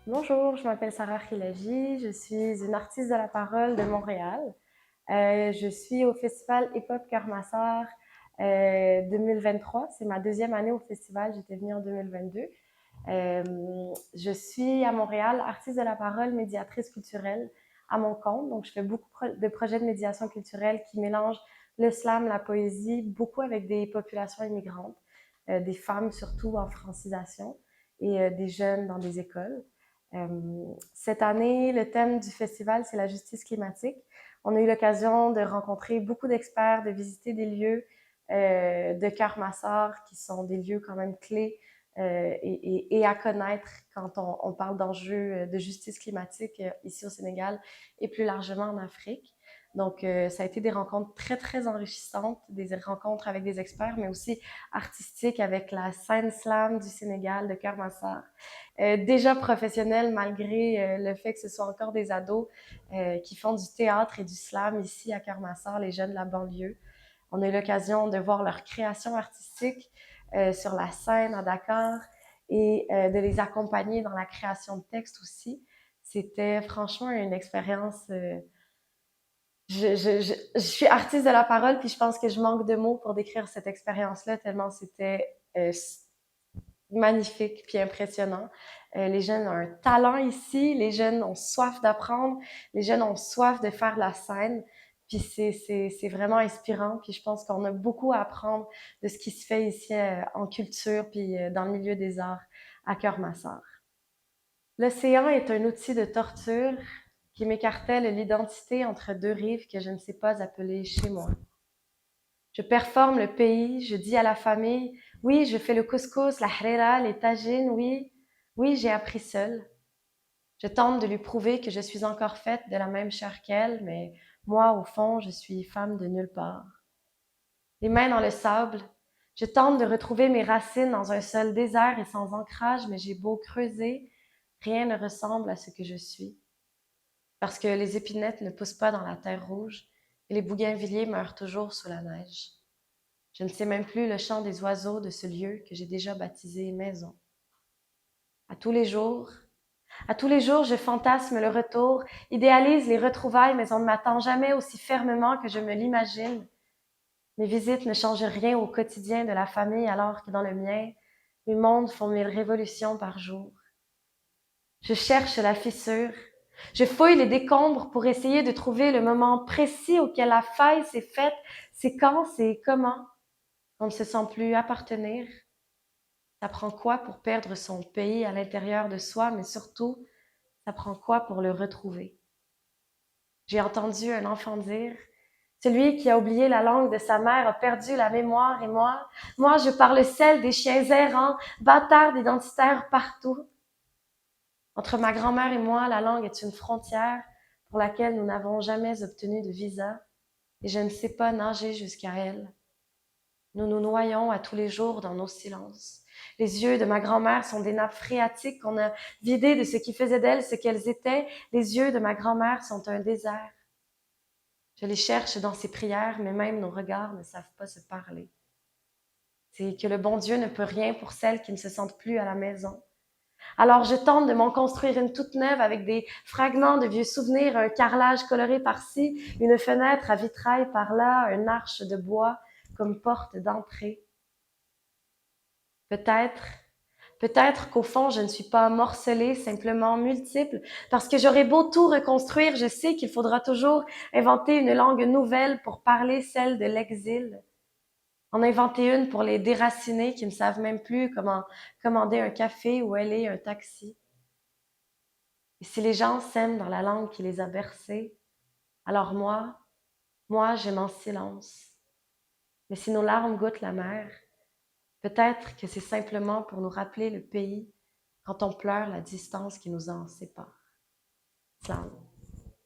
Bonjour, je m'appelle Sarah Khilaji, je suis une artiste de la parole de Montréal. Je suis au festival Hip Hop Cœur Massar 2023. C'est ma deuxième année au festival, j'étais venue en 2022. Euh, je suis à Montréal, artiste de la parole, médiatrice culturelle à mon compte. Donc, je fais beaucoup de projets de médiation culturelle qui mélangent le slam, la poésie, beaucoup avec des populations immigrantes, des femmes surtout en francisation et des jeunes dans des écoles. Cette année, le thème du festival, c'est la justice climatique. On a eu l'occasion de rencontrer beaucoup d'experts, de visiter des lieux de Cœur Massar qui sont des lieux quand même clés et à connaître quand on parle d'enjeux de justice climatique ici au Sénégal et plus largement en Afrique. Donc, ça a été des rencontres très, très enrichissantes, des rencontres avec des experts, mais aussi artistiques avec la scène slam du Sénégal de Cœur Massar. Déjà professionnels malgré le fait que ce soit encore des ados qui font du théâtre et du slam ici à Cœur Massar, les jeunes de la banlieue. On a eu l'occasion de voir leur création artistique sur la scène à Dakar et de les accompagner dans la création de textes aussi. C'était franchement une expérience. Je suis artiste de la parole, puis je pense que je manque de mots pour décrire cette expérience-là, tellement c'était magnifique puis impressionnant. Les jeunes ont un talent ici, les jeunes ont soif d'apprendre, les jeunes ont soif de faire la scène. Puis c'est vraiment inspirant. Puis je pense qu'on a beaucoup à apprendre de ce qui se fait ici en culture puis dans le milieu des arts à Cœur-Massar. L'océan est un outil de torture qui m'écartèle l'identité entre deux rives que je ne sais pas appeler chez moi. Je performe le pays, je dis à la famille, oui, je fais le couscous, la harira, les tagines, oui, oui, j'ai appris seule. Je tente de lui prouver que je suis encore faite de la même chair qu'elle, mais moi, au fond, je suis femme de nulle part. Les mains dans le sable, je tente de retrouver mes racines dans un sol désert et sans ancrage, mais j'ai beau creuser, rien ne ressemble à ce que je suis. Parce que les épinettes ne poussent pas dans la terre rouge et les bougainvilliers meurent toujours sous la neige. Je ne sais même plus le chant des oiseaux de ce lieu que j'ai déjà baptisé maison. À tous les jours, à tous les jours, je fantasme le retour, idéalise les retrouvailles, mais on ne m'attend jamais aussi fermement que je me l'imagine. Mes visites ne changent rien au quotidien de la famille, alors que dans le mien, mes mondes font 1000 révolutions par jour. Je cherche la fissure. Je fouille les décombres pour essayer de trouver le moment précis auquel la faille s'est faite. C'est quand, c'est comment. On ne se sent plus appartenir. Ça prend quoi pour perdre son pays à l'intérieur de soi, mais surtout, ça prend quoi pour le retrouver? J'ai entendu un enfant dire, celui qui a oublié la langue de sa mère a perdu la mémoire et moi je parle celle des chiens errants, bâtards identitaires partout. Entre ma grand-mère et moi, la langue est une frontière pour laquelle nous n'avons jamais obtenu de visa et je ne sais pas nager jusqu'à elle. Nous nous noyons à tous les jours dans nos silences. Les yeux de ma grand-mère sont des nappes phréatiques qu'on a vidées de ce qui faisait d'elles ce qu'elles étaient. Les yeux de ma grand-mère sont un désert. Je les cherche dans ses prières, mais même nos regards ne savent pas se parler. C'est que le bon Dieu ne peut rien pour celles qui ne se sentent plus à la maison. Alors je tente de m'en construire une toute neuve avec des fragments de vieux souvenirs, un carrelage coloré par-ci, une fenêtre à vitrail par-là, une arche de bois comme porte d'entrée. Peut-être, peut-être qu'au fond, je ne suis pas morcelée, simplement multiple, parce que j'aurais beau tout reconstruire, je sais qu'il faudra toujours inventer une langue nouvelle pour parler celle de l'exil. En inventer une pour les déracinés qui ne savent même plus comment commander un café ou aller un taxi. Et si les gens s'aiment dans la langue qui les a bercés, alors moi, j'aime en silence. Mais si nos larmes goûtent la mer, peut-être que c'est simplement pour nous rappeler le pays quand on pleure la distance qui nous en sépare. Slam.